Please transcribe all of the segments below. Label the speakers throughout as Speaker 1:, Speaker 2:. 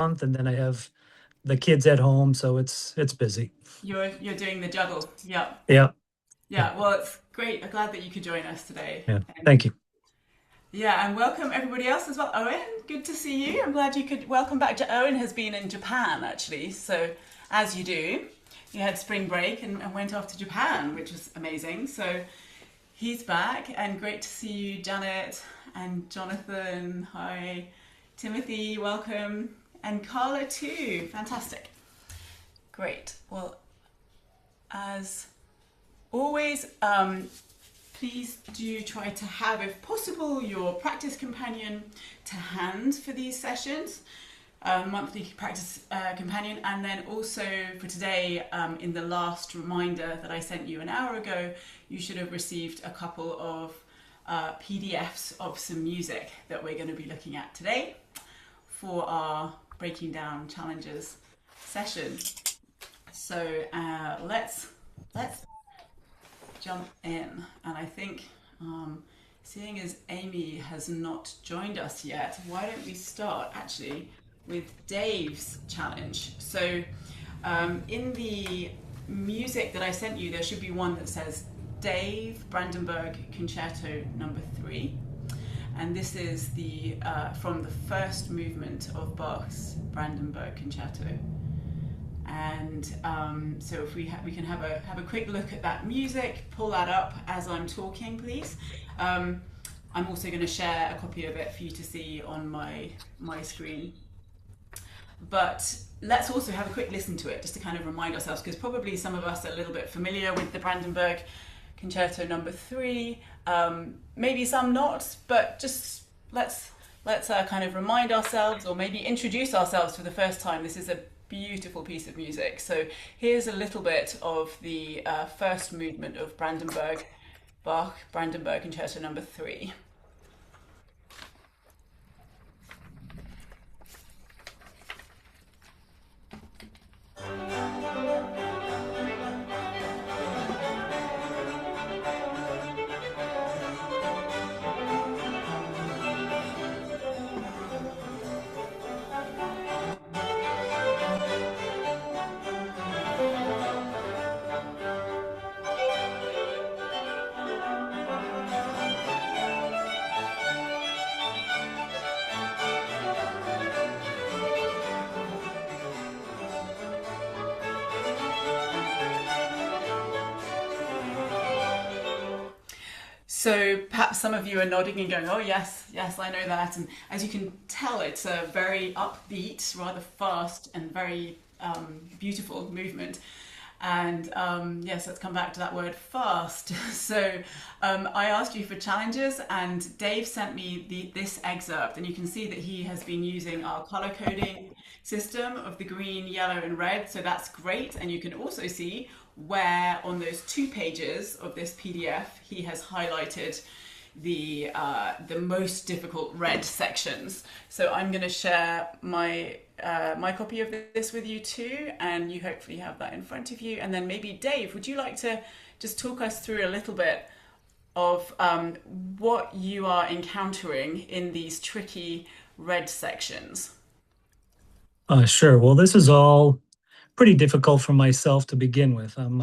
Speaker 1: month, and then I have the kids at home, so it's busy.
Speaker 2: You're doing the juggle. Yeah.
Speaker 1: Yeah, yeah,
Speaker 2: Yeah. Well, it's great. I'm glad that you could join us today.
Speaker 1: yeah.
Speaker 2: And
Speaker 1: Thank you.
Speaker 2: yeah, and welcome everybody else as well. Owen, good to see you. I'm glad you could welcome back. Owen has been in Japan actually, so as you do, he had spring break and went off to Japan, which was amazing. So he's back, and great to see you, Janet and Jonathan. Hi, Timothy, welcome, and Carla too. Fantastic. Great. Well, as always, please do try to have, if possible, your practice companion to hand for these sessions, monthly practice companion. And then also for today, in the last reminder that I sent you an hour ago, you should have received a couple of PDFs of some music that we're going to be looking at today for our breaking down challenges session. So let's jump in, and I think seeing as Amy has not joined us yet, why don't we start actually with Dave's challenge. So in the music that I sent you, there should be one that says Dave Brandenburg Concerto No.3, and this is the from the first movement of Bach's Brandenburg Concerto. And so if we can have a quick look at that music, pull that up as I'm talking, please. I'm also going to share a copy of it for you to see on my screen. But let's also have a quick listen to it, just to kind of remind ourselves, because probably some of us are a little bit familiar with the Brandenburg Concerto No.3, maybe some not, but just let's kind of remind ourselves, or maybe introduce ourselves for the first time. This is a beautiful piece of music. So here's a little bit of the first movement of Bach Brandenburg Concerto No.3. So perhaps some of you are nodding and going, oh yes, yes, I know that. And as you can tell, it's a very upbeat, rather fast and very beautiful movement. And yes, let's come back to that word fast. So I asked you for challenges, and Dave sent me this excerpt, and you can see that he has been using our color coding system of the green, yellow and red. So that's great. And you can also see where on those 2 pages of this PDF, he has highlighted the most difficult red sections. So I'm going to share my copy of this with you too, and you hopefully have that in front of you. And then maybe Dave, would you like to just talk us through a little bit of what you are encountering in these tricky red sections?
Speaker 1: Sure. Well, this is all pretty difficult for myself to begin with. I'm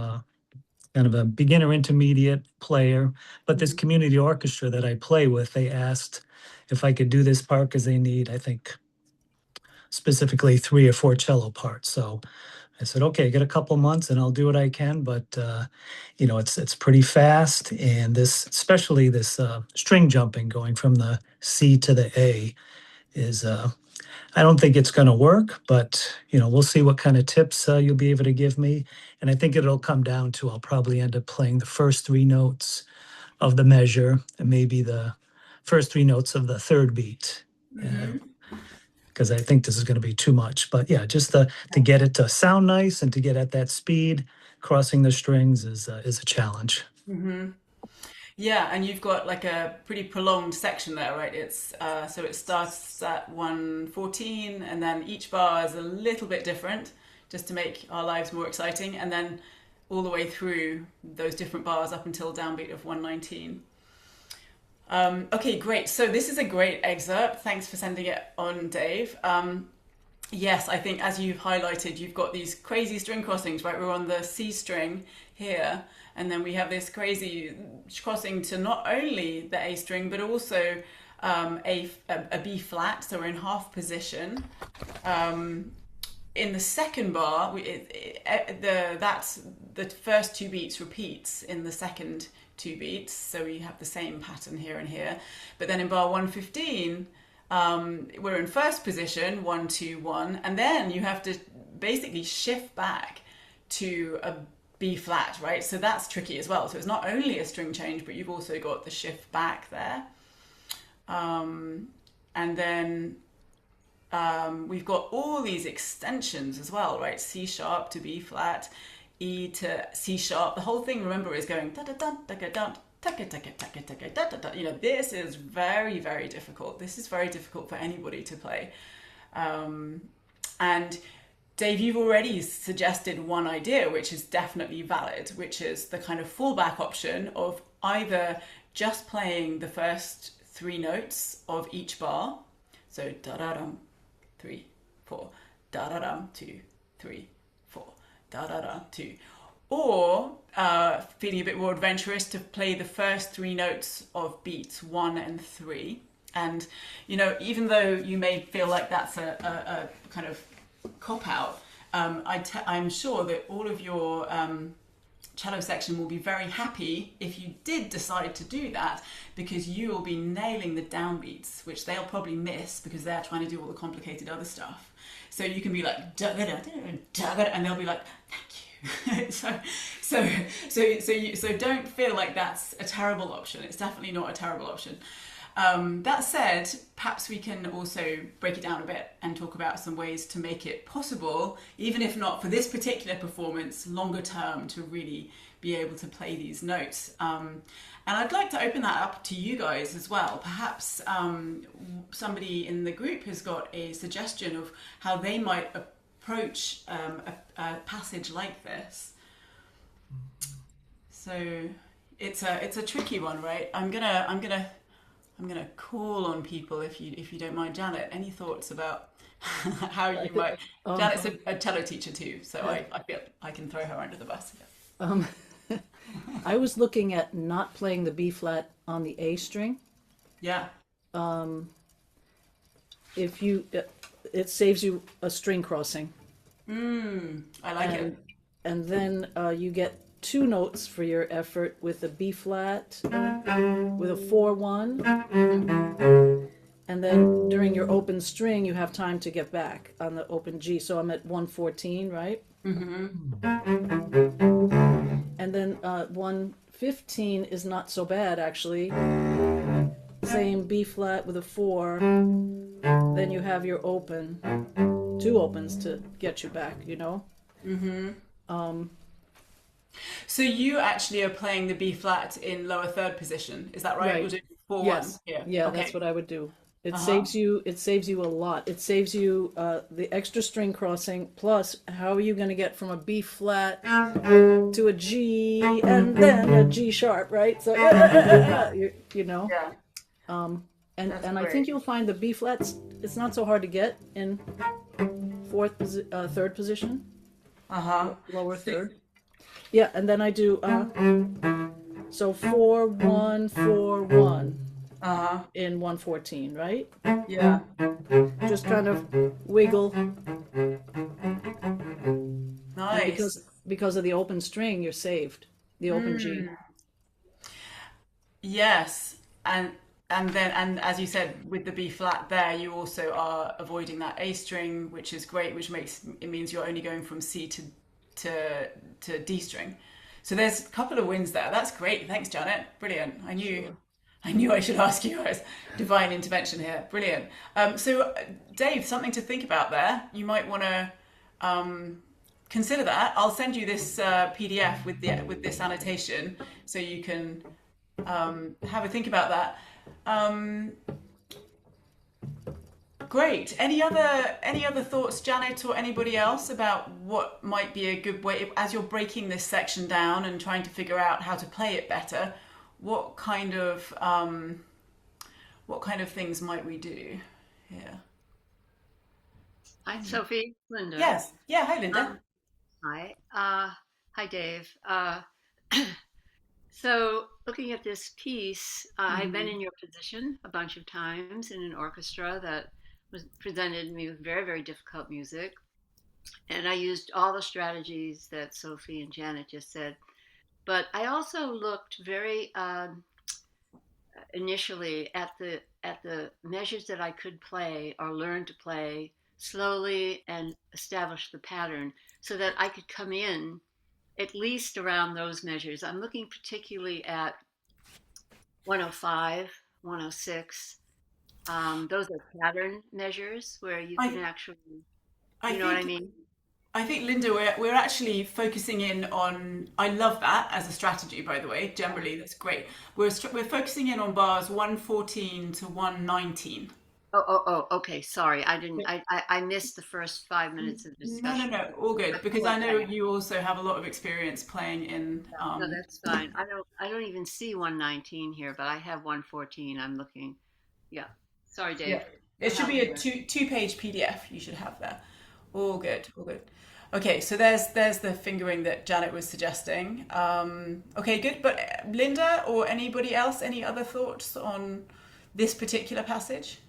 Speaker 1: kind of a beginner intermediate player, but this
Speaker 2: Mhm.
Speaker 1: community orchestra that I play with, they asked if I could do this part because they need, I think, specifically 3 or 4 cello parts. So I said, okay, get a couple months and I'll do what I can. But it's pretty fast, and this, especially this string jumping, going from the C to the A, is I don't think it's going to work. But we'll see what kind of tips you'll be able to give me. And I think it'll come down to I'll probably end up playing the first 3 notes of the measure and maybe the first 3 notes of the third beat.
Speaker 2: Mm-hmm.
Speaker 1: Because I think this is going to be too much. But yeah, just to get it to sound nice and to get at that speed, crossing the strings is a challenge.
Speaker 2: Mm-hmm. Yeah, and you've got like a pretty prolonged section there, right? It's so it starts at 114, and then each bar is a little bit different, just to make our lives more exciting, and then all the way through those different bars up until downbeat of 119. Okay, great. So this is a great excerpt. Thanks for sending it on, Dave. Yes, I think as you've highlighted, you've got these crazy string crossings, right? We're on the C string here, and then we have this crazy crossing to not only the A string, but also a B flat, so we're in half position. In the second bar, that's the first two beats repeats in the second two beats, so we have the same pattern here and here. But then in bar 115, we're in first position, 1 2 1, and then you have to basically shift back to a B flat, right? So that's tricky as well. So it's not only a string change, but you've also got the shift back there. And then we've got all these extensions as well, right? C sharp to B flat, E to C sharp. The whole thing, remember, is going da da da da da da. You know, this is very, very difficult. This is very difficult for anybody to play. And Dave, you've already suggested one idea, which is definitely valid, which is the kind of fallback option of either just playing the first three notes of each bar. So da da dum, 3 4, da da dum, 2 3 4, da da da 2. Or feeling a bit more adventurous, to play the first three notes of beats 1 and 3. And, you know, even though you may feel like that's a kind of cop out, I'm sure that all of your cello section will be very happy if you did decide to do that, because you will be nailing the downbeats, which they'll probably miss because they're trying to do all the complicated other stuff. So you can be like, da da da da da, and they'll be like, thank you. So don't feel like that's a terrible option. It's definitely not a terrible option. That said, perhaps we can also break it down a bit and talk about some ways to make it possible, even if not for this particular performance, longer term, to really be able to play these notes. And I'd like to open that up to you guys as well. Perhaps somebody in the group has got a suggestion of how they might approach a passage like this. So it's a tricky one, right? I'm gonna call on people, if you don't mind. Janet, any thoughts about how you might? Janet's a cello teacher too, so I feel I can throw her under the bus.
Speaker 3: Um, I was looking at not playing the B flat on the A string.
Speaker 2: Yeah.
Speaker 3: If you, it saves you a string crossing,
Speaker 2: I like it.
Speaker 3: and then you get two notes for your effort with a B flat, with a 4 1, and then during your open string you have time to get back on the open G. So I'm at 114, right? And then 115 is not so bad, actually. Same B flat with a 4. Then you have your open, two opens to get you back, you know?
Speaker 2: So you actually are playing the B flat in lower third position, is that right?
Speaker 3: Right.
Speaker 2: You're doing 4 1
Speaker 3: Yes.
Speaker 2: here.
Speaker 3: Yeah,
Speaker 2: Okay.
Speaker 3: that's what I would do. It
Speaker 2: Uh-huh.
Speaker 3: saves you. It saves you a lot. It saves you the extra string crossing. Plus, how are you going to get from a B flat to a G and then a G sharp, right? So you know.
Speaker 2: Yeah. That's
Speaker 3: And I
Speaker 2: great.
Speaker 3: think you'll find the B flats. It's not so hard to get in third position,
Speaker 2: Uh-huh.
Speaker 3: lower third. Yeah, and then I do so 4 1 4 1
Speaker 2: Uh-huh.
Speaker 3: in 114, right?
Speaker 2: Yeah.
Speaker 3: Just kind of wiggle, and
Speaker 2: Nice.
Speaker 3: because of the open string, you're saved. The open G.
Speaker 2: Yes. And as you said, with the B flat there, you also are avoiding that A string, which is great, which means you're only going from C to D string. So there's a couple of wins there. That's great. Thanks, Janet. Brilliant. I knew I should ask you guys. Divine intervention here. Brilliant. So Dave, something to think about there. You might want to consider that. I'll send you this PDF with this annotation, so you can have a think about that. Great. Any other thoughts, Janet, or anybody else, about what might be a good way, as you're breaking this section down and trying to figure out how to play it better? What kind of things might we do here?
Speaker 4: Hi, Sophie. Linda.
Speaker 2: Yes. Yeah. Hi, Linda.
Speaker 4: Um, hi. Hi, Dave. So, looking at this piece, I've been
Speaker 2: Hmm.
Speaker 4: in your position a bunch of times in an orchestra that was presented me with very, very difficult music, and I used all the strategies that Sophie and Janet just said. But I also looked very initially at the measures that I could play or learn to play slowly and establish the pattern so that I could come in at least around those measures. I'm looking particularly at 105, 106. Those are pattern measures where you can
Speaker 2: I
Speaker 4: actually,
Speaker 2: I
Speaker 4: you know what I
Speaker 2: think
Speaker 4: mean?
Speaker 2: I think Linda, we're actually focusing in on. I love that as a strategy, by the way. Generally, that's great. We're focusing in on bars 114 to 119.
Speaker 4: Okay. Sorry, I didn't. I missed the first 5 minutes of
Speaker 2: No, no,
Speaker 4: discussion.
Speaker 2: no, all good.
Speaker 4: But
Speaker 2: Because
Speaker 4: go
Speaker 2: I know
Speaker 4: ahead.
Speaker 2: you also have a lot of experience playing in.
Speaker 4: No, that's fine. I don't even see 119 here, but I have 114. I'm looking. Yeah. Sorry,
Speaker 2: Yeah,
Speaker 4: Dave.
Speaker 2: it
Speaker 4: What
Speaker 2: should be
Speaker 4: happened
Speaker 2: a
Speaker 4: there?
Speaker 2: two-page PDF you should have there. All good, all good. Okay, so there's the fingering that Janet was suggesting. Okay, good. But Linda or anybody else, any other thoughts on this particular passage?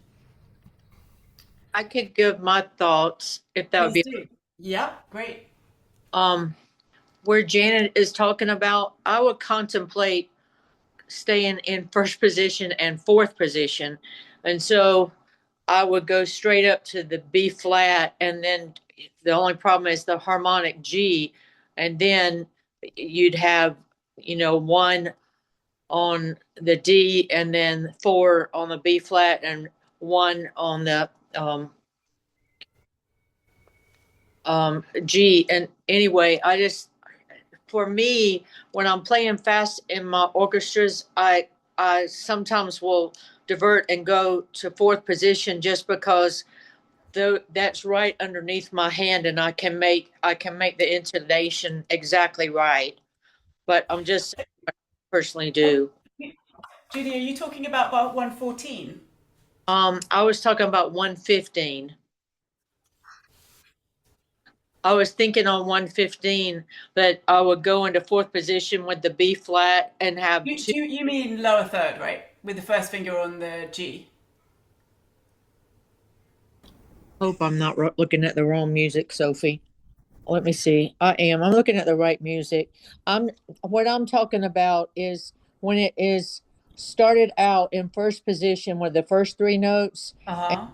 Speaker 5: I could give my thoughts if that would
Speaker 2: Please
Speaker 5: be
Speaker 2: do. Yeah, great.
Speaker 5: um where Janet is talking about. I would contemplate staying in first position and fourth position. And so I would go straight up to the B flat, and then the only problem is the harmonic G, and then you'd have, one on the D, and then four on the B flat, and one on the G. And anyway, for me, when I'm playing fast in my orchestras, I sometimes will divert and go to fourth position just because though that's right underneath my hand, and I can make the intonation exactly right. But I'm just personally
Speaker 2: Oh,
Speaker 5: do.
Speaker 2: Judy, are you talking about 114?
Speaker 5: I was talking about 115. I was thinking on 115 that I would go into fourth position with the B flat and have two.
Speaker 2: You mean lower third, right? With the first finger on the G.
Speaker 5: Hope I'm not looking at the wrong music, Sophie. Let me see. I am. I'm looking at the right music. I'm What I'm talking about is when it is started out in first position with the first three notes. And
Speaker 2: Uh-huh.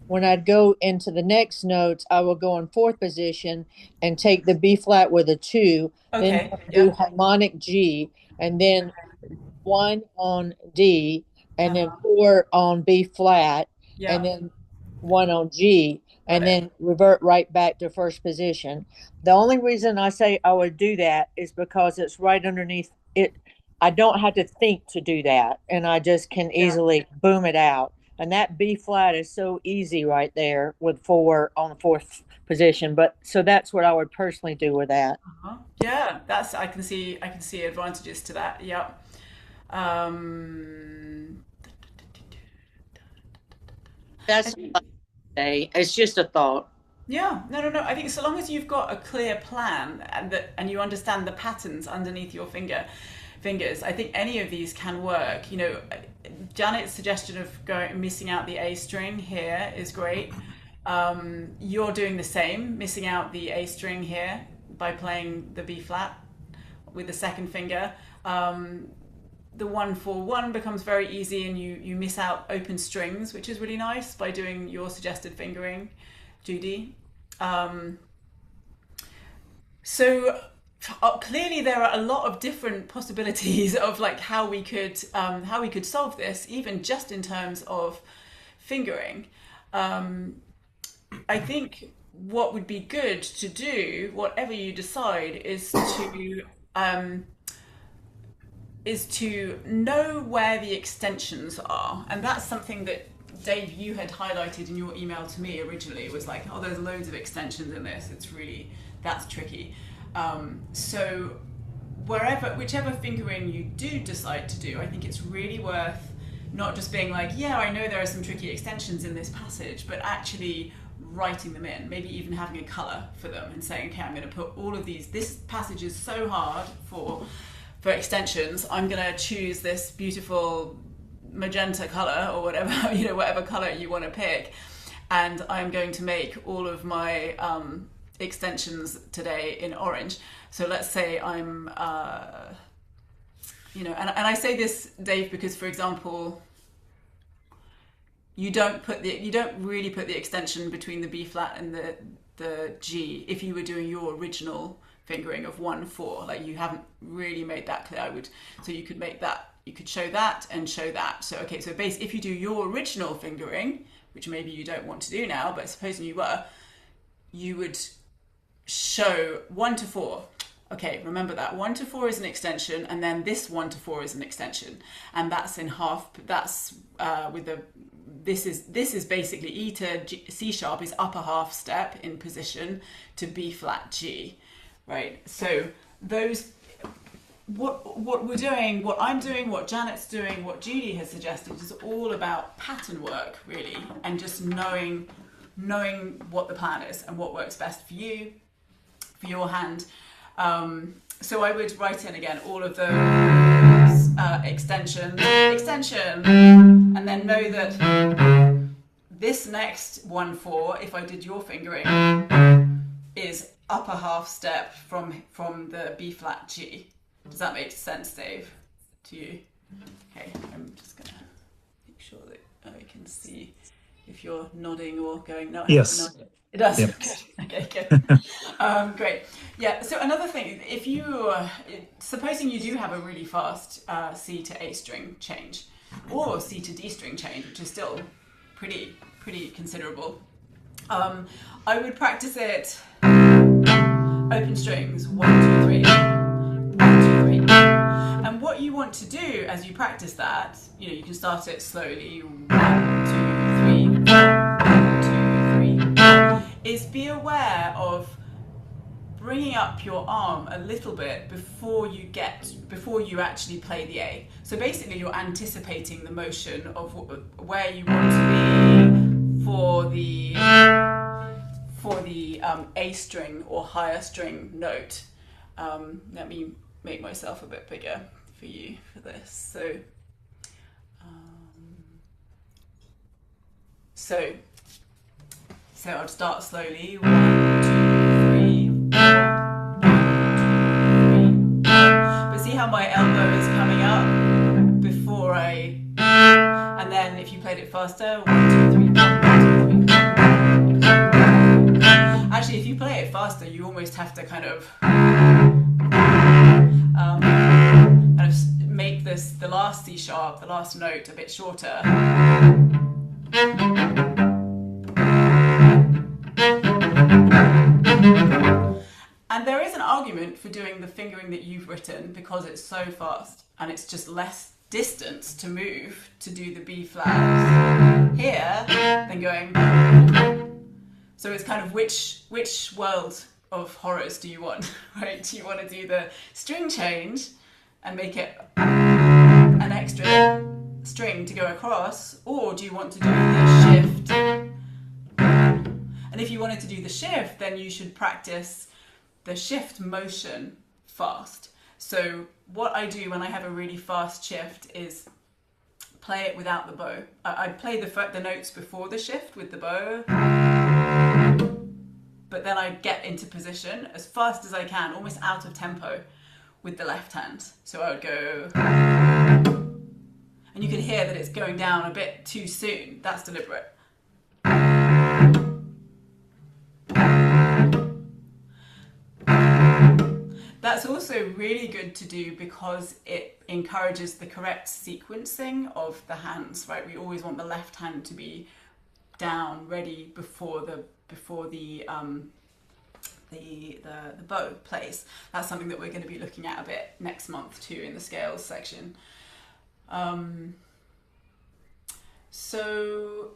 Speaker 5: when I'd go into the next notes, I will go in fourth position and take the B flat with a two, then
Speaker 2: Okay.
Speaker 5: do
Speaker 2: Yep.
Speaker 5: harmonic G, and then one on D, and then
Speaker 2: Uh-huh.
Speaker 5: four on B flat, and
Speaker 2: Yep.
Speaker 5: then one on G,
Speaker 2: Got
Speaker 5: and
Speaker 2: it.
Speaker 5: then revert right back to first position. The only reason I say I would do that is because it's right underneath it. I don't have to think to do that, and I just can
Speaker 2: Yeah.
Speaker 5: easily boom it out. And that B flat is so easy right there with four on the fourth position. But so that's what I would personally do with that.
Speaker 2: Uh-huh. Yeah, that's I can see advantages to that. Yep. Um, I
Speaker 5: That's
Speaker 2: think
Speaker 5: what I say. It's just a thought.
Speaker 2: yeah, no, no, no. I think so long as you've got a clear plan and you understand the patterns underneath your fingers, I think any of these can work. Janet's suggestion of going missing out the A string here is great. You're doing the same, missing out the A string here by playing the B flat with the second finger. The 141 becomes very easy, and you miss out open strings, which is really nice by doing your suggested fingering, Judy. Um, so clearly there are a lot of different possibilities of like how we could solve this, even just in terms of fingering. Um, I think what would be good to do, whatever you decide, um, is to know where the extensions are. And that's something that Dave, you had highlighted in your email to me originally. It was like, oh, there's loads of extensions in this. That's tricky. So whichever fingering you do decide to do, I think it's really worth not just being like, yeah, I know there are some tricky extensions in this passage, but actually writing them in, maybe even having a color for them and saying, okay, I'm going to put all of these, this passage is so hard for extensions, I'm going to choose this beautiful magenta color or whatever, whatever color you want to pick, and I'm going to make all of my extensions today in orange. So let's say I'm and I say this, Dave, because, for example, you don't really put the extension between the B flat and the G if you were doing your original fingering of 1/4. Like, you haven't really made that clear. So you could make that, you could show that and show that. So okay, so if you do your original fingering, which maybe you don't want to do now, but supposing you were, you would show 1/4. Okay, remember that 1/4 is an extension, and then this 1/4 is an extension, and that's in half. That's with the. This is basically E to C sharp is upper half step in position to B flat G, right? So those, what we're doing, what I'm doing, what Janet's doing, what Judy has suggested is all about pattern work, really, and just knowing what the plan is and what works best for you, for your hand. So I would write in again all of those extension, and then know that this next 1/4, if I did your fingering, is upper half step from the B flat G. Does that make sense, Dave, to you? Okay, I'm just gonna make sure that I can see if you're nodding or going, no,
Speaker 1: Yes.
Speaker 2: it does.
Speaker 1: Yep.
Speaker 2: Okay, good. Great. Yeah, so another thing, if you, supposing you do have a really fast C to A string change, or C to D string change, which is still pretty considerable, I would practice it open strings, 1, 2, 3, 1, 2, 3. And what you want to do as you practice that, you can start it slowly, 1, 2, 3, 1, 2, 3, is be aware of bringing up your arm a little bit before you actually play the A. So basically you're anticipating the motion of where you want to be for the A string or higher string note. Let me make myself a bit bigger for you for this. So I'll start slowly. 1, 2, 3, 4. 1, 2, 3. But see how my elbow is coming up before and then if you played it faster, 1, 2, 3, 4, 1, 2, 3, 4. Actually, if you play it faster, you almost have to kind of make the last C sharp, the last note, a bit shorter. And there is an argument for doing the fingering that you've written because it's so fast and it's just less distance to move to do the B flat here than going. So it's kind of which world of horrors do you want, right? Do you want to do the string change and make it an extra string to go across, or do you want to do the shift? And if you wanted to do the shift, then you should practice the shift motion fast. So what I do when I have a really fast shift is play it without the bow. I play the notes before the shift with the bow, but then I get into position as fast as I can, almost out of tempo, with the left hand. So I would go, and you can hear that it's going down a bit too soon. That's deliberate. That's also really good to do because it encourages the correct sequencing of the hands, right? We always want the left hand to be down, ready before the bow plays. That's something that we're going to be looking at a bit next month too in the scales section. So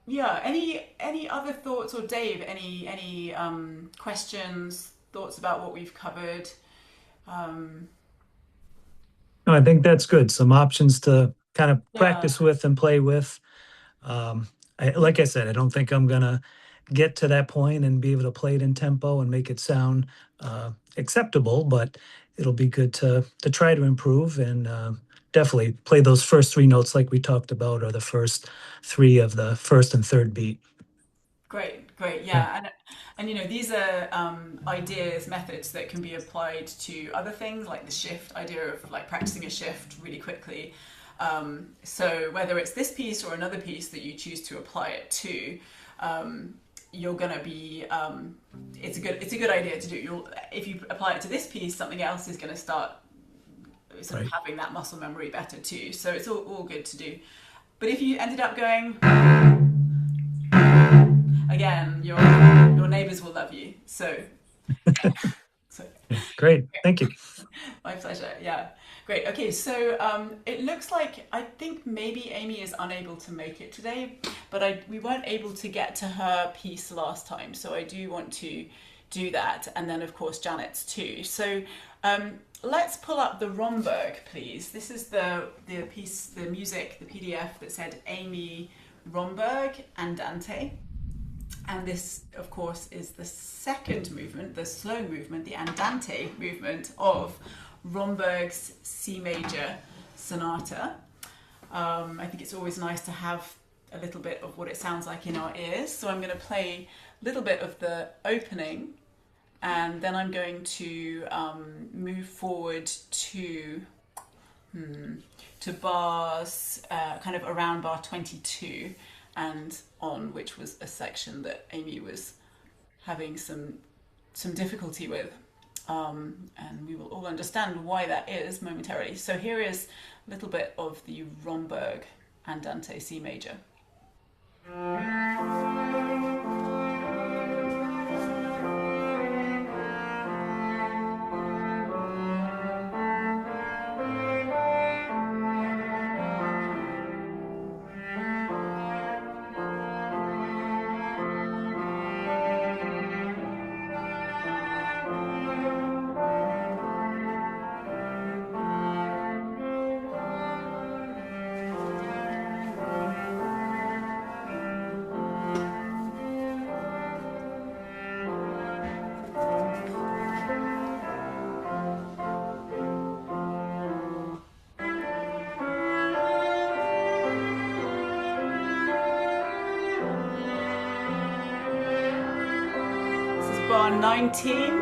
Speaker 2: yeah, any other thoughts, or Dave, any questions, thoughts about what we've covered?
Speaker 1: No, I think that's good. Some options to kind of practice with and play with. Like I said, I don't think I'm gonna get to that point and be able to play it in tempo and make it sound acceptable, but it'll be good to try to improve and definitely play those first three notes like we talked about, or the first three of the first and third beat.
Speaker 2: Great, yeah, and these are ideas, methods that can be applied to other things, like the shift idea of like practicing a shift really quickly. So whether it's this piece or another piece that you choose to apply it to, you're gonna be. It's a good idea to do. If you apply it to this piece, something else is gonna start sort of having that muscle memory better too. So it's all good to do. But if you ended up going, again, your neighbors will love you. So,
Speaker 1: Great, thank you.
Speaker 2: My pleasure. Yeah, great. Okay, so it looks like I think maybe Amy is unable to make it today, but we weren't able to get to her piece last time, so I do want to do that, and then of course Janet's too. So let's pull up the Romberg, please. This is the piece, the music, the PDF that said Amy Romberg Andante. And this, of course, is the second movement, the slow movement, the Andante movement of Romberg's C major sonata. I think it's always nice to have a little bit of what it sounds like in our ears. So I'm going to play a little bit of the opening, and then I'm going to move forward to bars, kind of around bar 22 and on, which was a section that Amy was having some difficulty with. And we will all understand why that is momentarily. So here is a little bit of the Romberg Andante C major. Bar 19,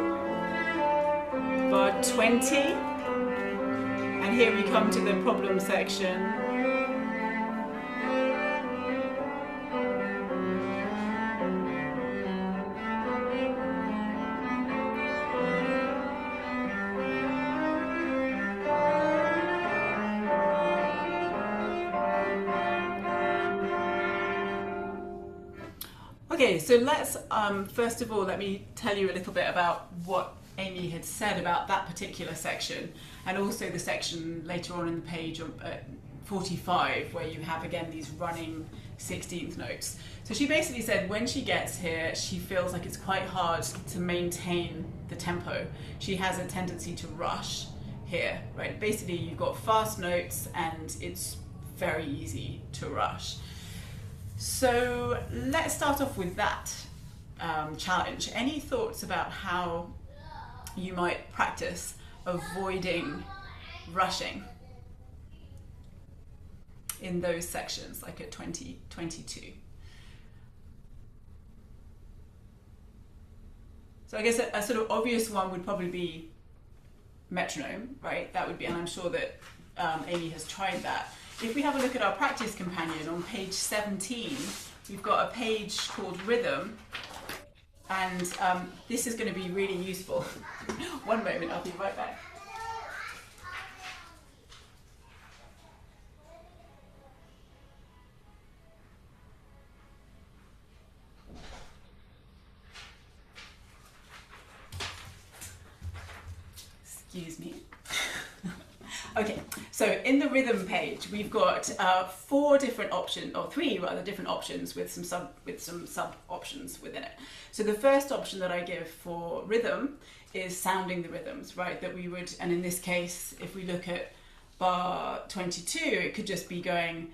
Speaker 2: bar 20, and here we come to the problem section. Okay, so let's, first of all, let me tell you a little bit about what Amy had said about that particular section, and also the section later on in the page 45, where you have again these running 16th notes. So she basically said when she gets here, she feels like it's quite hard to maintain the tempo. She has a tendency to rush here, right? Basically, you've got fast notes and it's very easy to rush. So let's start off with that challenge. Any thoughts about how you might practice avoiding rushing in those sections, like at 20, 22? So I guess a sort of obvious one would probably be metronome, right? That would be, and I'm sure that Amy has tried that. If we have a look at our practice companion on page 17, we've got a page called Rhythm, and this is going to be really useful. One moment, I'll be right back. Excuse me. Okay, so in the rhythm page, we've got four different options, or three rather different options with some sub options within it. So the first option that I give for rhythm is sounding the rhythms, right? That we would, and in this case, if we look at bar 22, it could just be going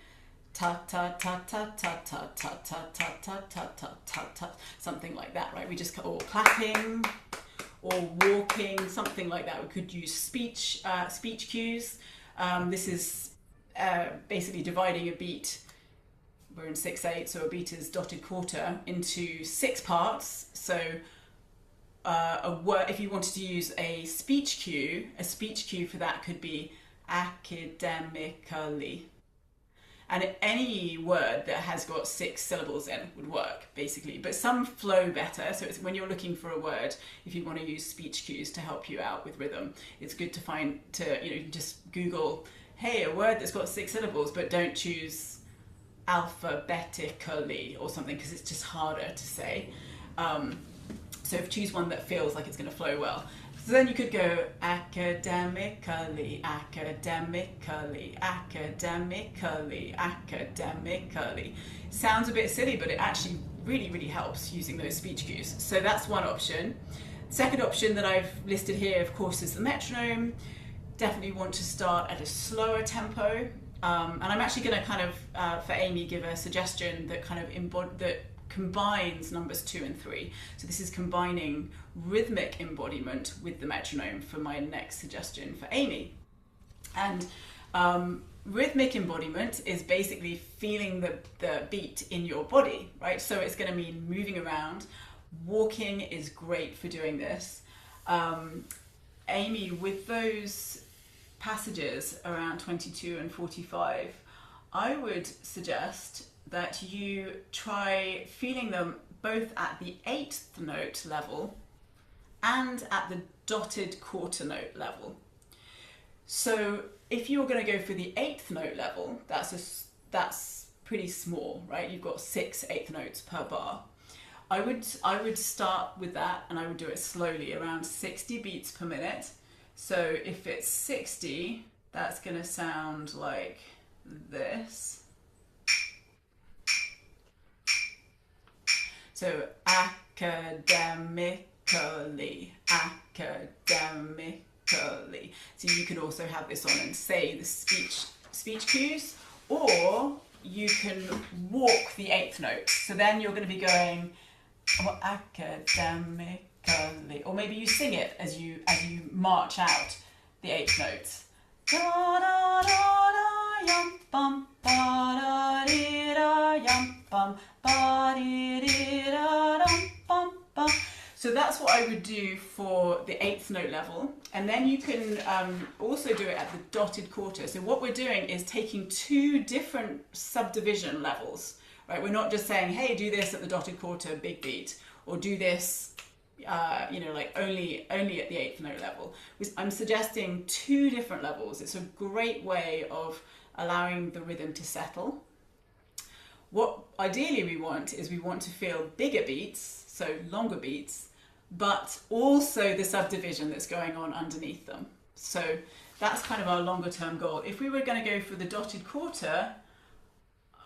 Speaker 2: ta ta ta ta ta ta ta ta ta ta ta ta ta ta, something like that, right? We just or clapping or walking, something like that. We could use speech cues. This is basically dividing a beat. We're in 6/8, so a beat is dotted quarter into 6 parts. So a word, if you wanted to use a speech cue for that could be academically. And any word that has got 6 syllables in would work, basically. But some flow better. So it's when you're looking for a word, if you want to use speech cues to help you out with rhythm, it's good to just Google, hey, a word that's got 6 syllables, but don't choose alphabetically or something, because it's just harder to say. So choose one that feels like it's going to flow well. So then you could go academically, academically, academically, academically. Sounds a bit silly, but it actually really, really helps using those speech cues. So that's one option. Second option that I've listed here, of course, is the metronome. Definitely want to start at a slower tempo. And I'm actually going to kind of, for Amy, give a suggestion that kind of that combines numbers 2 and 3. So this is combining rhythmic embodiment with the metronome for my next suggestion for Amy. And rhythmic embodiment is basically feeling the beat in your body, right? So it's going to mean moving around. Walking is great for doing this. Amy, with those passages around 22 and 45, I would suggest that you try feeling them both at the 8th note level and at the dotted quarter note level. So if you're going to go for the 8th note level, that's pretty small, right? You've got 6 8th notes per bar. I would start with that, and I would do it slowly, around 60 beats per minute. So if it's 60, that's going to sound like this. So academically, academically. So you could also have this on and say the speech cues, or you can walk the 8th note. So then you're going to be going academically, or maybe you sing it as you march out the 8th notes. Da da da da yum bum ba da dee da yum bum ba dee dee da dum bum bum. So that's what I would do for the 8th note level, and then you can also do it at the dotted quarter. So what we're doing is taking 2 different subdivision levels, right? We're not just saying, hey, do this at the dotted quarter, big beat, or do this like only at the 8th note level. I'm suggesting 2 different levels. It's a great way of allowing the rhythm to settle. What ideally we want to feel bigger beats, so longer beats, but also the subdivision that's going on underneath them. So that's kind of our longer term goal. If we were going to go for the dotted quarter,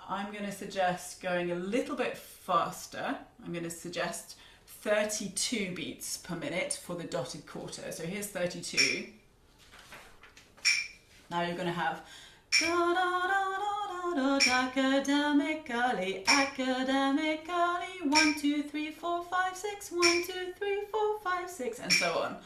Speaker 2: I'm going to suggest going a little bit faster. I'm going to suggest 32 beats per minute for the dotted quarter. So here's 32. Now you're going to have da da da da da academically, academically, 1 2 3 4 5 6, 1 2 3 4 5 6, and so on.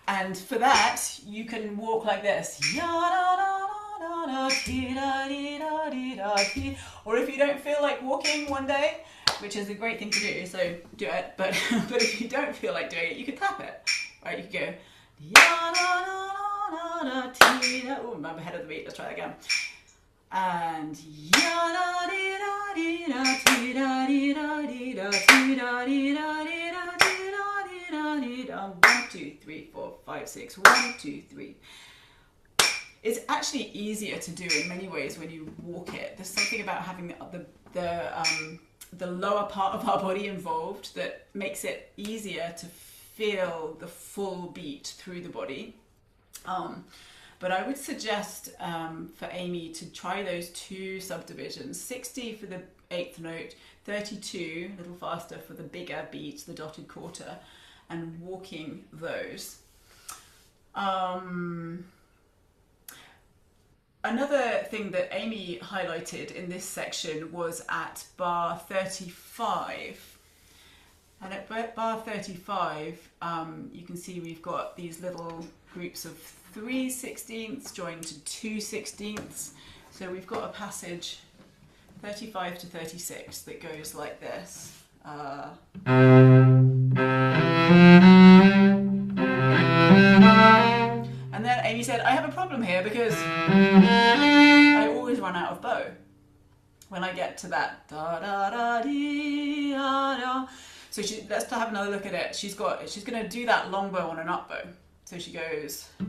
Speaker 2: And for that, you can walk like this. Ya da da da da ti da di da di da ti. Or if you don't feel like walking one day, which is a great thing to do, so do it. But if you don't feel like doing it, you could tap it, right? You could go ya da da da da ti da. Oh, I'm ahead of the beat. Let's try that again. And ya da di da di da ti da di da di da ti da di da di da ti da di da di da. 1 2 3 4 5 6. 1 2 3. It's actually easier to do in many ways when you walk it. There's something about having the lower part of our body involved that makes it easier to feel the full beat through the body. But I would suggest for Amy to try those 2 subdivisions, 60 for the 8th note, 32, a little faster for the bigger beat, the dotted quarter, and walking those. Another thing that Amy highlighted in this section was at bar 35. And at bar 35, you can see we've got these little groups of 3/16 joined to 2/16. So we've got a passage 35 to 36 that goes like this. And then Amy said, I have a problem here because I always run out of bow when I get to that da da da dee da da. So let's have another look at it. She's going to do that long bow on an up bow. So she goes. Hey,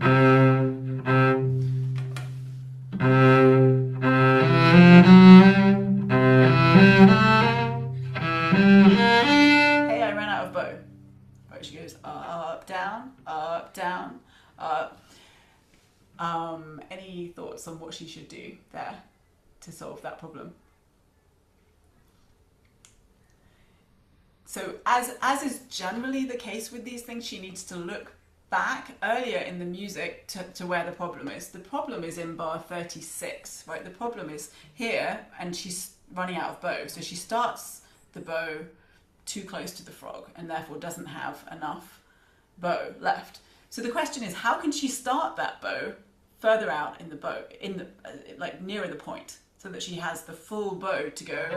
Speaker 2: I ran out of bow. Right, she goes up, down, up, down, up. Any thoughts on what she should do there to solve that problem? So as is generally the case with these things, she needs to look back earlier in the music to where the problem is. The problem is in bar 36, right? The problem is here, and she's running out of bow. So she starts the bow too close to the frog and therefore doesn't have enough bow left. So the question is, how can she start that bow further out in the bow, like nearer the point, so that she has the full bow to go.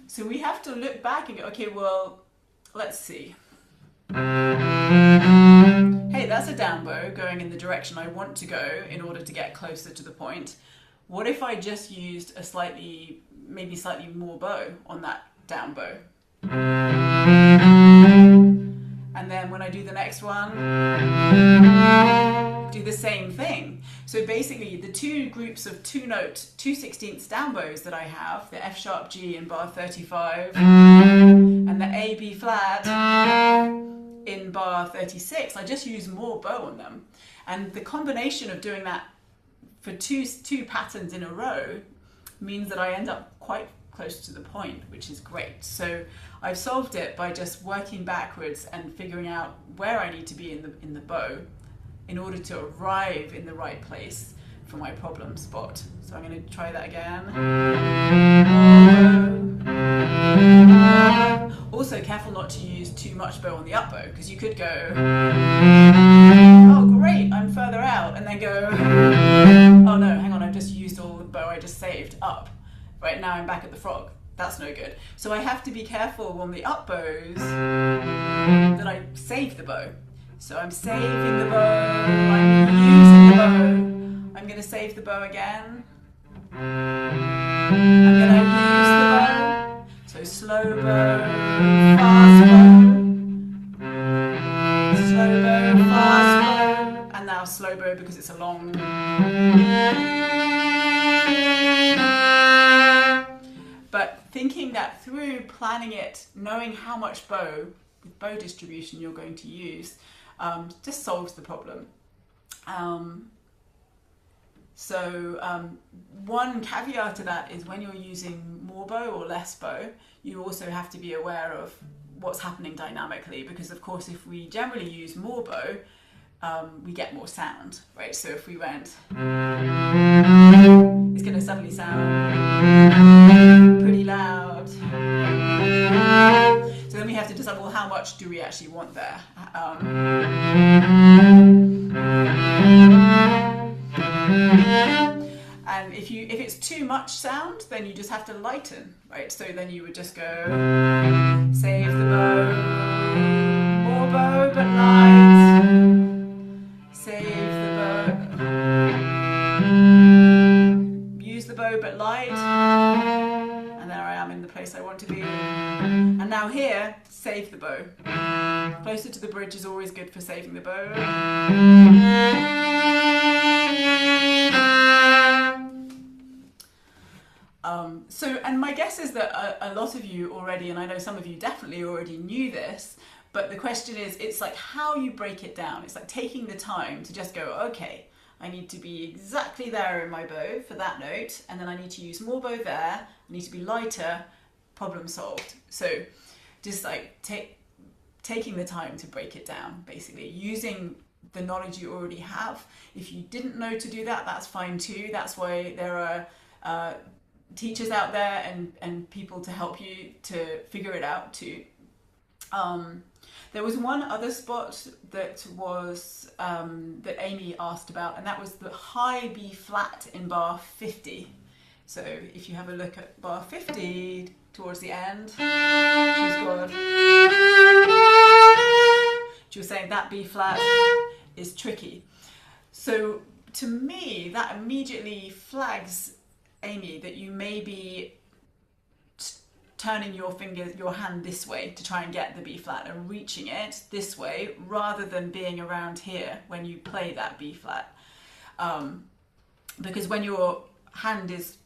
Speaker 2: So we have to look back and go, okay, well, let's see. Hey, that's a down bow going in the direction I want to go in order to get closer to the point. What if I just used a maybe slightly more bow on that down bow? And then when I do the next one, do the same thing. So basically the two groups of 2/16 down bows that I have, the F sharp G in bar 35 and the A B flat in bar 36, I just use more bow on them. And the combination of doing that for two patterns in a row means that I end up quite close to the point, which is great. So I've solved it by just working backwards and figuring out where I need to be in the bow in order to arrive in the right place for my problem spot. So I'm going to try that again. Also, careful not to use too much bow on the up bow, because you could go, oh great, I'm further out, and then go, oh no, hang on, I've just used all the bow I just saved up. Right, now I'm back at the frog. That's no good. So I have to be careful on the up bows that I save the bow. So I'm saving the bow, I'm using the bow. I'm going to save the bow again. I'm going to use the bow. So slow bow, fast bow. Slow bow, fast bow. And now slow bow because it's a long. But thinking that through, planning it, knowing how much bow, with bow distribution you're going to use, just solves the problem. One caveat to that is when you're using more bow or less bow, you also have to be aware of what's happening dynamically, because of course if we generally use more bow, we get more sound, right? So if we went, it's going to suddenly sound pretty loud. So then we have to decide, well, how much do we actually want there? And if it's too much sound, then you just have to lighten, right? So then you would just go, save the bow, more bow but light, save the bow, use the bow but light, and there I am in the place I want to be. And now here, save the bow. Closer to the bridge is always good for saving the bow. And my guess is that a lot of you already, and I know some of you definitely already knew this, but the question is, it's like how you break it down. It's like taking the time to just go, okay, I need to be exactly there in my bow for that note, and then I need to use more bow there, I need to be lighter, problem solved. So just like taking the time to break it down, basically using the knowledge you already have. If you didn't know to do that, that's fine too. That's why there are teachers out there and people to help you to figure it out too. There was one other spot that was that Amy asked about, and that was the high B flat in bar 50. So if you have a look at bar 50 towards the end, she was saying that B flat is tricky. So to me, that immediately flags, Amy, that you may be turning your hand this way to try and get the B flat and reaching it this way rather than being around here when you play that B flat. Because when your hand is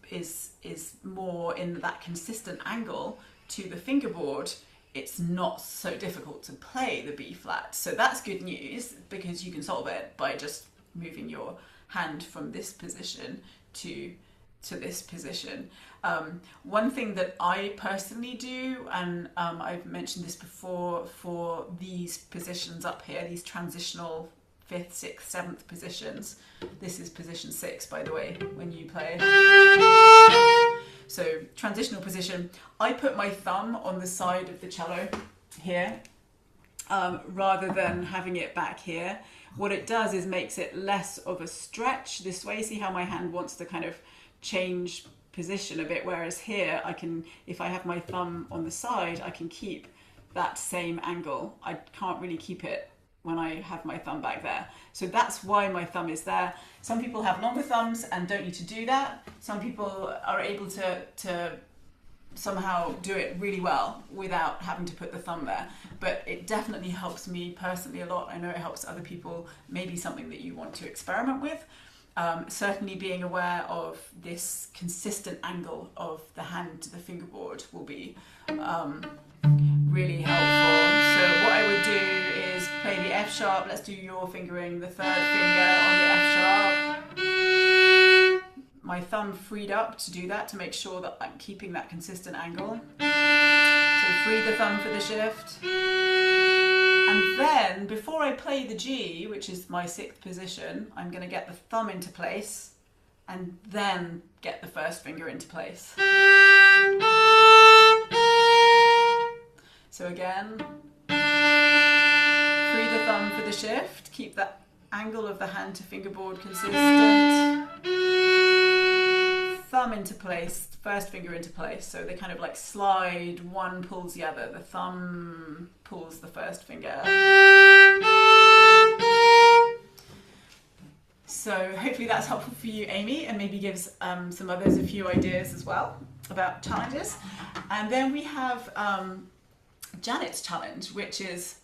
Speaker 2: more in that consistent angle to the fingerboard, it's not so difficult to play the B flat. So that's good news, because you can solve it by just moving your hand from this position to this position. One thing that I personally do, and I've mentioned this before, for these positions up here, these transitional 5th, 6th, 7th positions. This is position 6, by the way, when you play. So transitional position, I put my thumb on the side of the cello here, rather than having it back here. What it does is makes it less of a stretch this way. See how my hand wants to kind of change position a bit, whereas here I can, if I have my thumb on the side, I can keep that same angle. I can't really keep it when I have my thumb back there. So that's why my thumb is there. Some people have longer thumbs and don't need to do that. Some people are able to somehow do it really well without having to put the thumb there. But it definitely helps me personally a lot. I know it helps other people, maybe something that you want to experiment with. Certainly being aware of this consistent angle of the hand to the fingerboard will be really helpful. So what I would do is play the F sharp. Let's do your fingering, the 3rd finger on the F sharp. My thumb freed up to do that, to make sure that I'm keeping that consistent angle. So free the thumb for the shift. And then, before I play the G, which is my 6th position, I'm going to get the thumb into place and then get the 1st finger into place. So again, free the thumb for the shift, keep that angle of the hand to fingerboard consistent. Thumb into place, 1st finger into place, so they kind of like slide, one pulls the other, the thumb pulls the 1st finger. So hopefully that's helpful for you, Amy, and maybe gives some others a few ideas as well about challenges. And then we have Janet's challenge, which is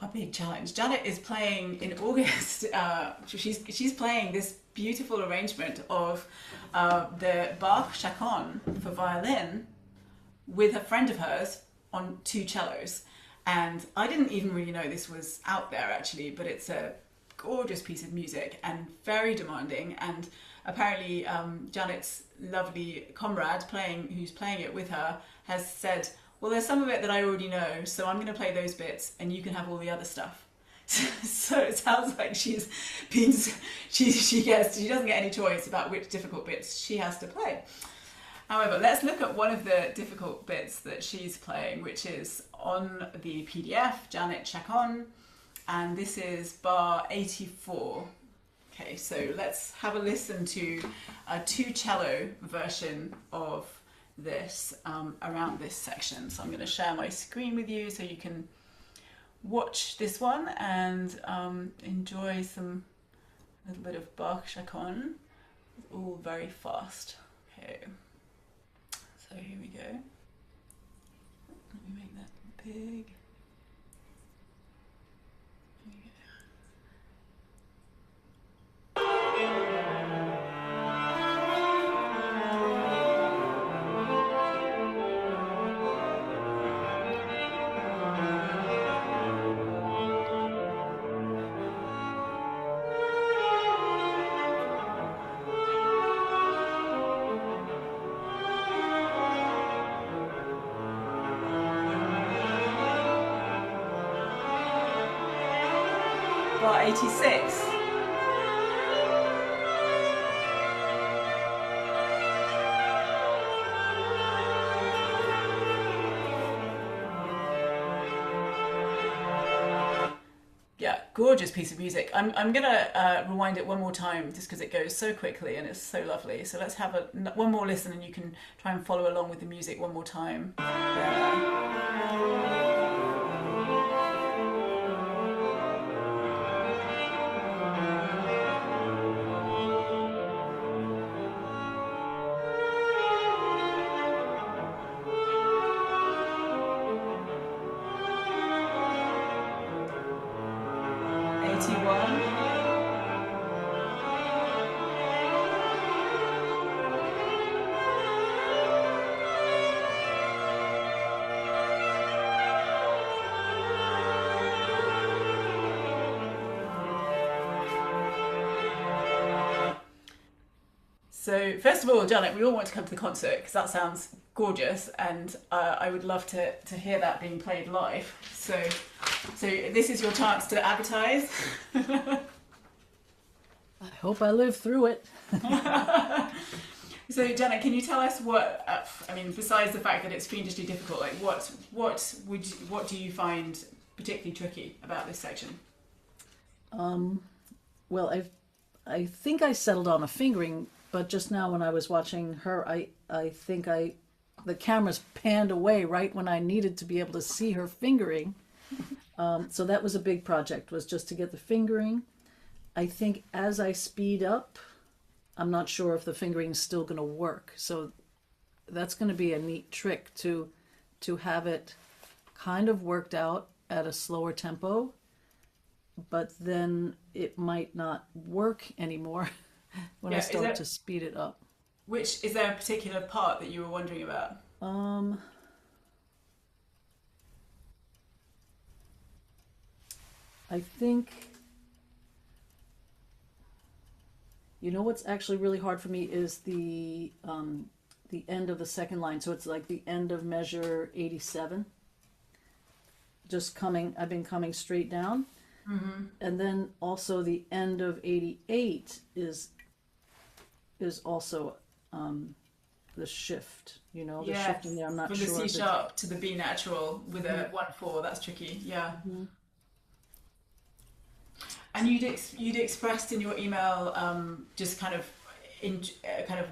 Speaker 2: a big challenge. Janet is playing in August. She's playing this beautiful arrangement of the Bach Chaconne for violin with a friend of hers on 2 cellos. And I didn't even really know this was out there actually, but it's a gorgeous piece of music and very demanding. And apparently Janet's lovely comrade who's playing it with her has said, well, there's some of it that I already know, so I'm going to play those bits and you can have all the other stuff. So it sounds like she doesn't get any choice about which difficult bits she has to play. However, let's look at one of the difficult bits that she's playing, which is on the PDF, Janet Chaconne, and this is bar 84. Okay, so let's have a listen to a 2 cello version of this around this section. So I'm going to share my screen with you so you can watch this one and enjoy a little bit of Bach Chaconne. It's all very fast. Okay, so here we go. Let me make that big. bar 86. Yeah, gorgeous piece of music. I'm gonna rewind it one more time just because it goes so quickly and it's so lovely. So let's have one more listen, and you can try and follow along with the music one more time. Yeah. 81. So first of all, Janet, we all want to come to the concert because that sounds gorgeous, and I would love to hear that being played live. So this is your chance to advertise.
Speaker 3: I hope I live through it.
Speaker 2: So Janet, can you tell us what? I mean, besides the fact that it's fiendishly difficult, like what do you find particularly tricky about this section?
Speaker 3: Well, I think I settled on a fingering, but just now when I was watching her, I think the camera's panned away right when I needed to be able to see her fingering. So that was a big project, was just to get the fingering. I think as I speed up, I'm not sure if the fingering's still going to work. So that's going to be a neat trick to have it kind of worked out at a slower tempo, but then it might not work anymore when I start to speed it up.
Speaker 2: Which, is there a particular part that you were wondering about?
Speaker 3: I think, what's actually really hard for me is the end of the second line. So it's like the end of measure 87. I've been coming straight down. Mm-hmm. And then also the end of 88 is also the shift, the shift in there. I'm not
Speaker 2: from
Speaker 3: sure.
Speaker 2: From the C sharp to the B natural with a 1/4, that's tricky. Yeah. Mm-hmm. And you'd expressed in your email just kind of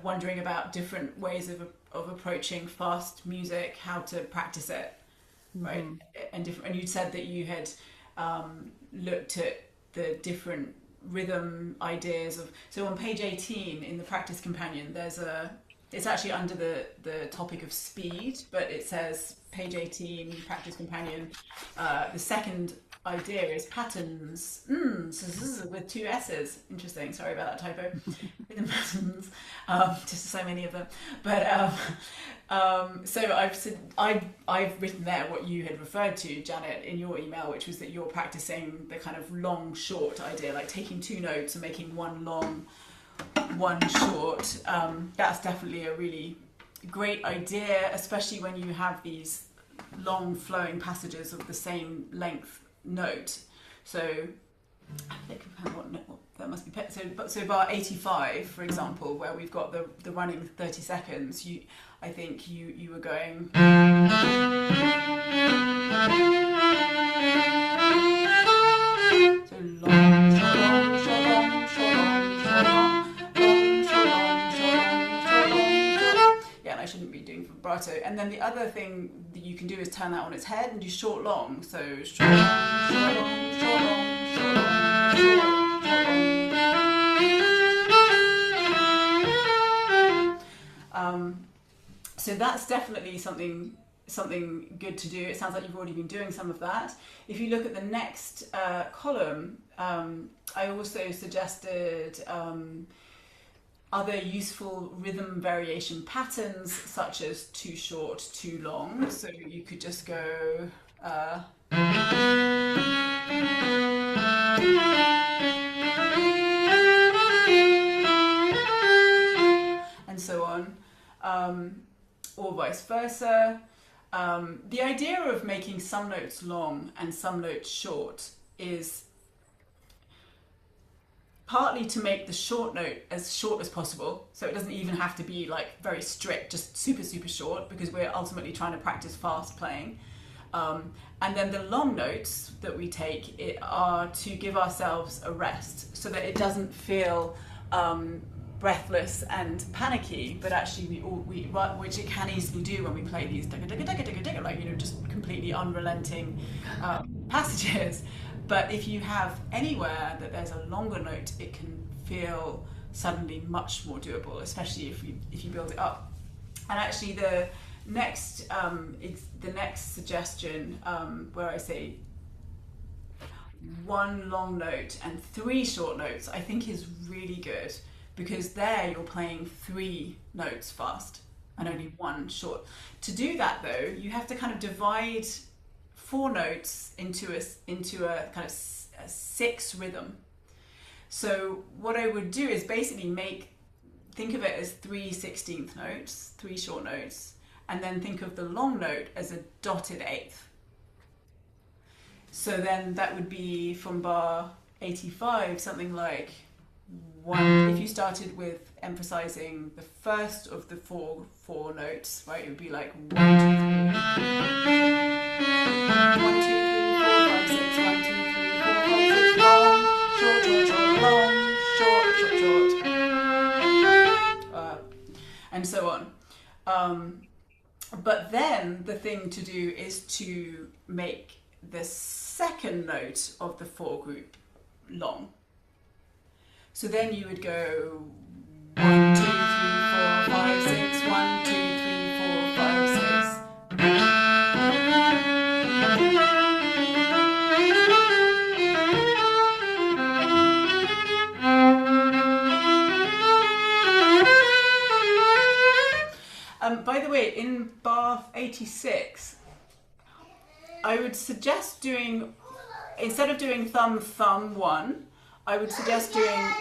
Speaker 2: wondering about different ways of approaching fast music, how to practice it, right? Mm-hmm. And you'd said that you had looked at the different rhythm ideas of. So on page 18 in the practice companion, it's actually under the topic of speed, but it says page 18 practice companion. The second idea is patterns with 2 S's. Interesting. Sorry about that typo. Rhythm patterns. Just so many of them. But so I've written there what you had referred to, Janet, in your email, which was that you're practicing the kind of long short idea, like taking 2 notes and making one long, one short. That's definitely a really great idea, especially when you have these long flowing passages of the same length note. So I think what that must be. So bar 85, for example, where we've got the running 30 seconds. I think you were going. So long, yeah, and I shouldn't be doing vibrato. And then the other thing that you can do is turn that on its head and do short long. So short long, short long, short long, short long, short long. So that's definitely something good to do. It sounds like you've already been doing some of that. If you look at the next column, I also suggested other useful rhythm variation patterns, such as 2 short, 2 long. So you could just go. And so on. Or vice versa. The idea of making some notes long and some notes short is partly to make the short note as short as possible, so it doesn't even have to be like very strict, just super, super short, because we're ultimately trying to practice fast playing. And then the long notes that we take are to give ourselves a rest, so that it doesn't feel breathless and panicky, but actually which it can easily do when we play these like, you know, just completely unrelenting passages. But if you have anywhere that there's a longer note, it can feel suddenly much more doable, especially if you build it up. And actually the next suggestion, where I say one long note and 3 short notes, I think is really good, because there you're playing 3 notes fast and only 1 short. To do that though, you have to kind of divide 4 notes into a kind of a 6 rhythm. So what I would do is basically think of it as 3 16th notes, 3 short notes, and then think of the long note as a dotted 8th. So then that would be from bar 85, something like 1. If you started with emphasizing the first of the four notes, right, it would be like 1 2 3 1 2 3 4 5 6 1 2 3 4 5 6 long, short, short, short, long, short, short, short, and so on. But then the thing to do is to make the second note of the 4 group long. So then you would go 1 2 3 4 5 6 1 2 3 4 5 6. By the way, in bar 86, I would suggest doing, instead of doing thumb, thumb 1, I would suggest doing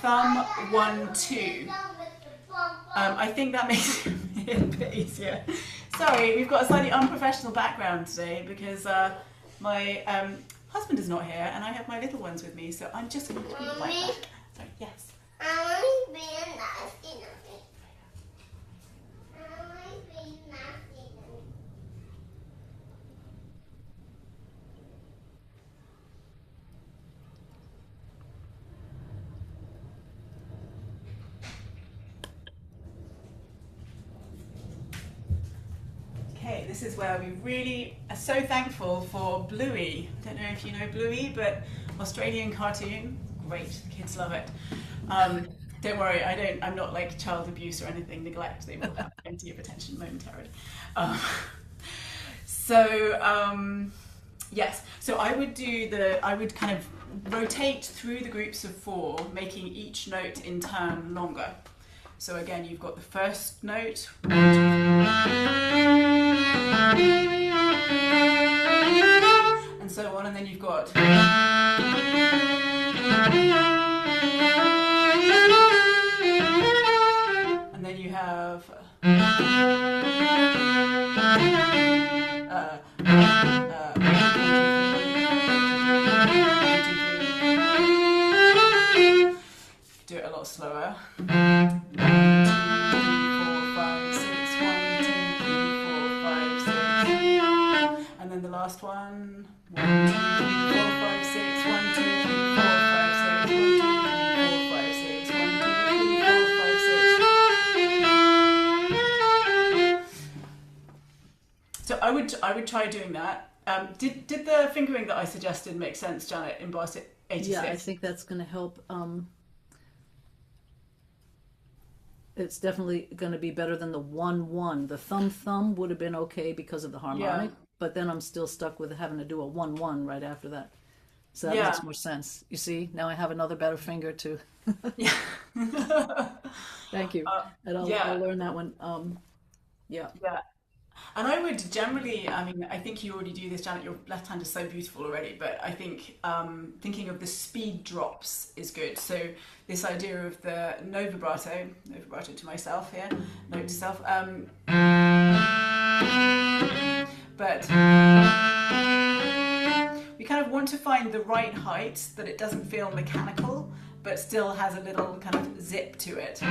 Speaker 2: thumb 1 2. I think that makes it a bit easier. Sorry, we've got a slightly unprofessional background today because my husband is not here and I have my little ones with me, so I'm just going to be like that. Sorry, yes. Okay, this is where we really are so thankful for Bluey. I don't know if you know Bluey, but Australian cartoon, great, the kids love it. Don't worry, I'm not like child abuse or anything, neglect, they will have plenty of attention momentarily. Yes, so I would kind of rotate through the groups of 4, making each note in turn longer. So again, you've got the first note, 1 2 3, and so on, and then you've got, and then you have do it a lot slower. 1 2 3 4 5 6 1 2 3 4 5 6, and then the last one 1 2 3 4 5 6 1 2 3 4 5 6 1 2 3 4 5 6 1 2 3 4 5 6. So I would try doing that. Did the fingering that I suggested make sense, Janet, in bar 86?
Speaker 3: Yeah, I think that's going to help. It's definitely going to be better than the 1-1. The thumb would have been okay because of the harmonic, but then I'm still stuck with having to do a 1-1 right after that. So that makes more sense. You see, now I have another better finger too.
Speaker 2: Yeah.
Speaker 3: Thank you. And I'll learn that one. Yeah.
Speaker 2: And I would generally, I mean, I think you already do this, Janet, your left hand is so beautiful already, but I think thinking of the speed drops is good. So this idea of the no vibrato to myself here, note to self, but we kind of want to find the right height that it doesn't feel mechanical, but still has a little kind of zip to it.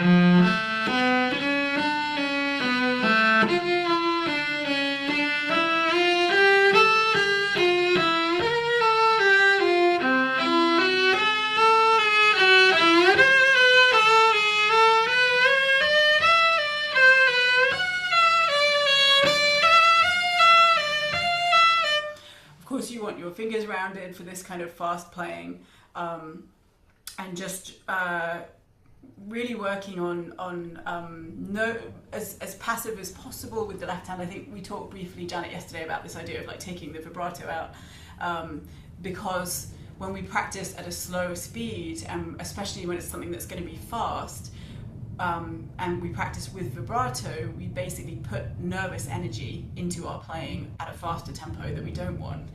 Speaker 2: You want your fingers rounded for this kind of fast playing, and just really working on no as passive as possible with the left hand. I think we talked briefly, Janet, yesterday about this idea of like taking the vibrato out, because when we practice at a slow speed, and especially when it's something that's going to be fast, and we practice with vibrato, we basically put nervous energy into our playing at a faster tempo that we don't want.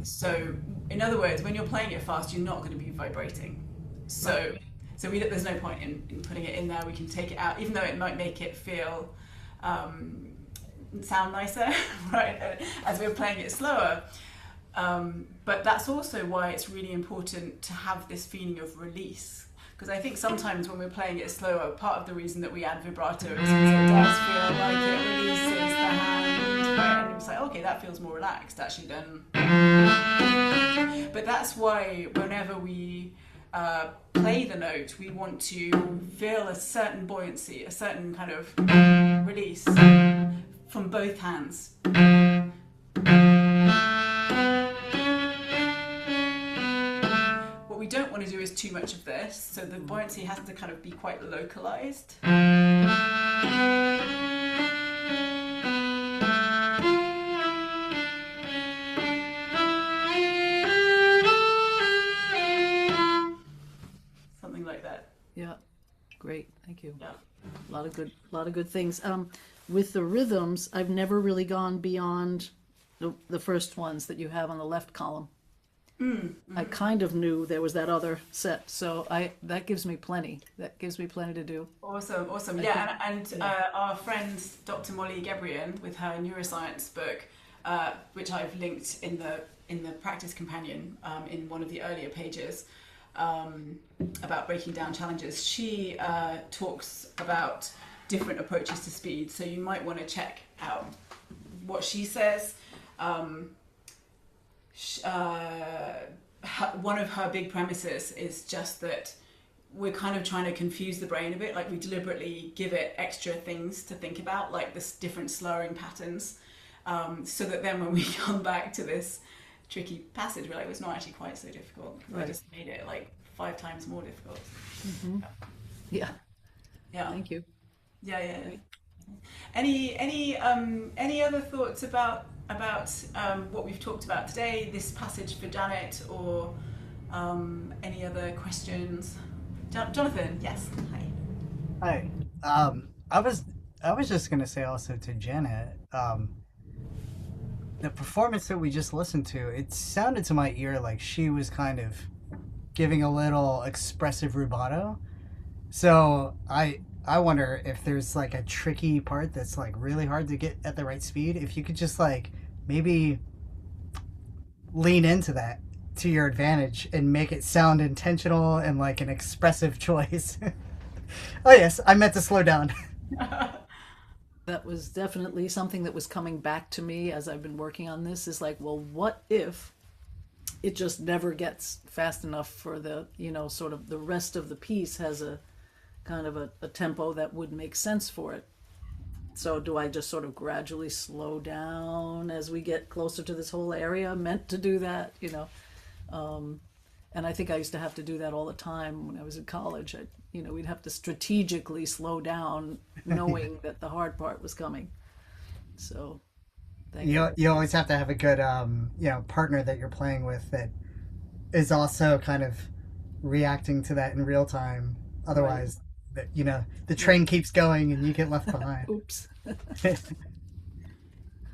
Speaker 2: So in other words, when you're playing it fast, you're not going to be vibrating. So there's no point in putting it in there. We can take it out, even though it might make it feel sound nicer, right, as we're playing it slower. But that's also why it's really important to have this feeling of release. Because I think sometimes when we're playing it slower, part of the reason that we add vibrato is because it does feel like it releases the hand, right? And it's like, okay, that feels more relaxed actually then. But that's why whenever we play the note, we want to feel a certain buoyancy, a certain kind of release from both hands. What we don't want to do is too much of this, so the buoyancy has to kind of be quite localized. Something like that.
Speaker 3: Yeah, great, thank you.
Speaker 2: Yeah.
Speaker 3: A lot of good things. With the rhythms, I've never really gone beyond the first ones that you have on the left column. I kind of knew there was that other set, so that gives me plenty. That gives me plenty to do.
Speaker 2: Awesome. Yeah, and our friend Dr. Molly Gebrian, with her neuroscience book, which I've linked in the practice companion in one of the earlier pages, about breaking down challenges. She talks about different approaches to speed, so you might want to check out what she says. One of her big premises is just that we're kind of trying to confuse the brain a bit, like we deliberately give it extra things to think about, like this different slurring patterns, so that then when we come back to this tricky passage, we're like, it's not actually quite so difficult. Right. I just made it like 5 times more difficult.
Speaker 3: Mm-hmm. Yeah. Thank you.
Speaker 2: Yeah. Any other thoughts about what we've talked about today, this passage for Janet, or any other questions? Jonathan, yes.
Speaker 6: Hi. I was just gonna say also to Janet, the performance that we just listened to, it sounded to my ear like she was kind of giving a little expressive rubato. So I wonder if there's like a tricky part that's like really hard to get at the right speed. If you could just like maybe lean into that to your advantage and make it sound intentional and like an expressive choice. Oh yes, I meant to slow down.
Speaker 3: That was definitely something that was coming back to me as I've been working on this, is like, well, what if it just never gets fast enough for the, sort of the rest of the piece has a kind of a tempo that would make sense for it. So do I just sort of gradually slow down as we get closer to this whole area? Meant to do that, and I think I used to have to do that all the time when I was in college. We'd have to strategically slow down, knowing that the hard part was coming. So, thank you.
Speaker 6: You always have to have a good, partner that you're playing with that is also kind of reacting to that in real time. Otherwise, the train keeps going and you get left behind.
Speaker 3: Oops.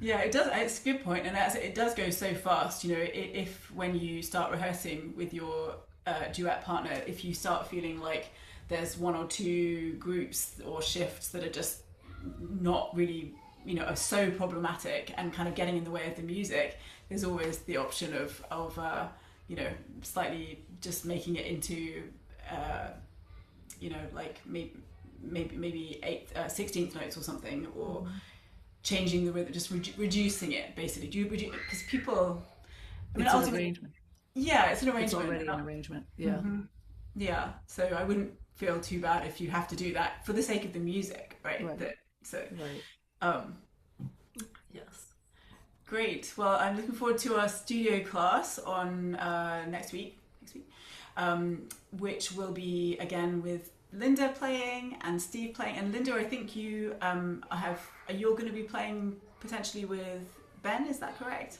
Speaker 2: Yeah, it does. It's a good point, and it does go so fast. If when you start rehearsing with your duet partner, if you start feeling like there's 1 or 2 groups or shifts that are just not really, are so problematic and kind of getting in the way of the music, there's always the option of slightly just making it into you know, like maybe 16th notes or something, or changing the rhythm, just reducing it basically. Do you reduce, because people, I mean,
Speaker 3: It's an
Speaker 2: ultimately,
Speaker 3: arrangement.
Speaker 2: yeah, it's an
Speaker 3: It's
Speaker 2: arrangement.
Speaker 3: already an arrangement. Yeah.
Speaker 2: Yeah, so I wouldn't feel too bad if you have to do that for the sake of the music, right?
Speaker 3: Right.
Speaker 2: So,
Speaker 3: Right.
Speaker 2: um, yes. Great. Well, I'm looking forward to our studio class on next week, which will be again with Linda playing and Steve playing. And Linda, I think you're going to be playing potentially with Ben. Is that correct?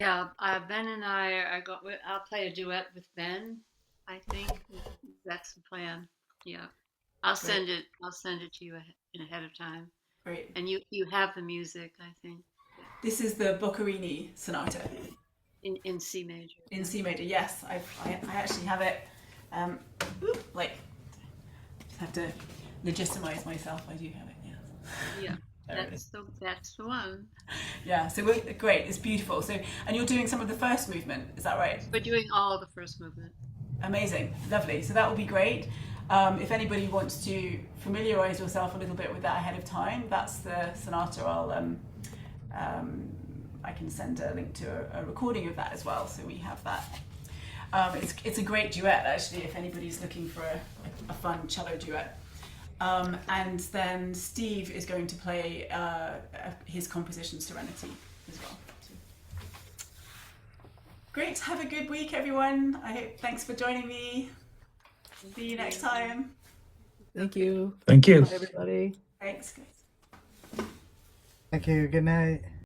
Speaker 4: Yeah, Ben and I'll play a duet with Ben. I think that's the plan. Yeah,
Speaker 2: Great.
Speaker 4: I'll send it to you ahead of time,
Speaker 2: Great.
Speaker 4: and you have the music. I think. Yeah.
Speaker 2: This is the Boccherini Sonata
Speaker 4: In C major.
Speaker 2: in
Speaker 4: Yeah.
Speaker 2: C major. Yes, I actually have it. Like, just have to legitimize myself. I do have it. Yes.
Speaker 4: Yeah.
Speaker 2: There it is.
Speaker 4: That's the one.
Speaker 2: Yeah. So great. It's beautiful. So, and you're doing some of the first movement. Is that right?
Speaker 4: We're doing all the first movement.
Speaker 2: Amazing, lovely. So that will be great. If anybody wants to familiarize yourself a little bit with that ahead of time, that's the sonata. I can send a link to a recording of that as well, so we have that. It's a great duet actually. If anybody's looking for a fun cello duet. And then Steve is going to play his composition Serenity as well. So. Great. Have a good week, everyone. Thanks for joining me. See you next time.
Speaker 3: Thank you.
Speaker 1: Thank you.
Speaker 3: Bye, everybody.
Speaker 2: Thanks, guys.
Speaker 6: Thank you. Good night.